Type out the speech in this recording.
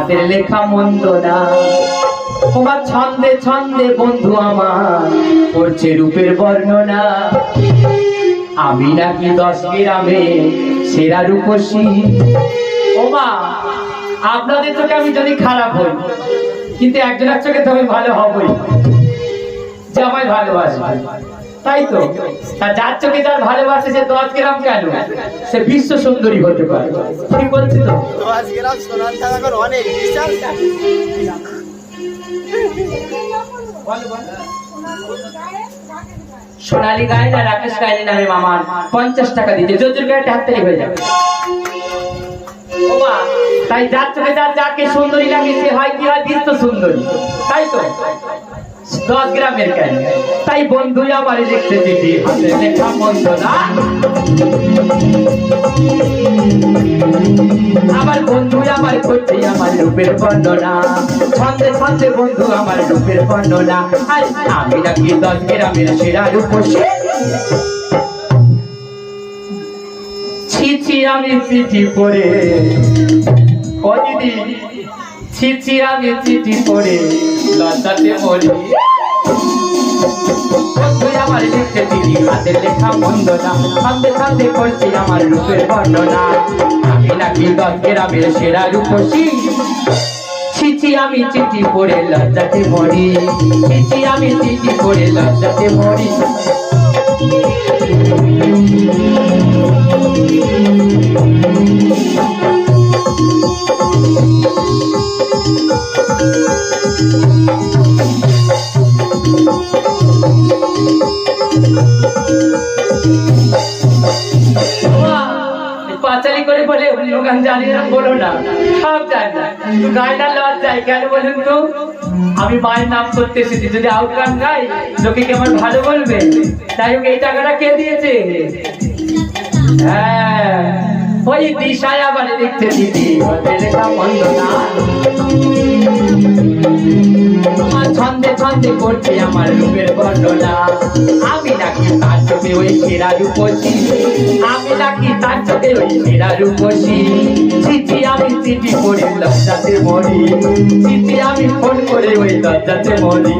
হাতের লেখা মন্দ না। তোমার ছন্দে ছন্দে বন্ধু আমার করছে রূপের বর্ণনা। আমি নাকি 10 গ্রামে সেরা রূপসী। ওমা, আপনাদের চোখে আমি যদি খারাপ হই, কিন্তু একজনের চোখে তো আমি ভালো হবই, যে আমায় ভালোবাসে। তাই তো, তা যার চোখে যার ভালোবাসে সে 10 গ্রাম কেন, সে বিশ্ব সুন্দরী হতে পারে। ঠিক বলছি তো? 10 গ্রাম সোনার দাম এখন অনেক বিশাল। সোনালী গায়ে না রাকেশ গায়ে নামে মামার 50 টাকা দিতে জোজুর গায়ে হাততালি হয়ে যাবে। ওমা, তাই যার চোখে যার যাকে সুন্দরী লাগে সে হয় কি হয় বিশ্ব সুন্দরী। তাই তো 10 গ্রামের কেন। তাই বন্ধু আমারে লিখতে চিঠি, হাতে লেখা মন্দ না। আমার বন্ধু আমার করছে আমার রূপের বর্ণনা। ছন্দে ছন্দে বন্ধু আমার রূপের বর্ণনা। আর আমি নাকি 10 গ্রামের সেরা রূপসী। ছি ছি আমি চিঠি পড়ে, ও দিদি ছি ছি আমি চিঠি পড়ে লজ্জাতে মরি। বন্ধু আমার লিখতে চিঠি, হাতের লেখা মন্দ না। ছন্দে ছন্দে করছি আমার রূপের বর্ণনা। আমি নাকি 10 গ্রামের সেরা রূপসী। ছি ছি আমি চিঠি পড়ে লজ্জাতে মরি। ছি ছি আমি চিঠি পড়ে লজ্জাতে মরি। পাঁচালি করে বলে অন্য গান জানি না, বলো না, সব জানি না। গায়না লজ্জায় কেন বলুন তো? আমি মায়ের নাম করতে এসেছি, যদি আউট গান গাই লোকে কি আমার ভালো বলবে? তাই হোক, এই টাকাটা কে দিয়েছে? হ্যাঁ, ওই দিশায় আবার দেখতে দিদি লেখা মন্দ না। তোমার ছন্দে ছন্দে করছে আমার রূপের বর্ণনা। আমি নাকি তার চোখে ওই সেরা রূপসী। আমি নাকি তার চোখে ওই সেরা রূপসী। চিঠি আমি চিঠি পড়ে লজ্জাতে মরি। চিঠি আমি ফোন করে ওই লজ্জাতে মরি।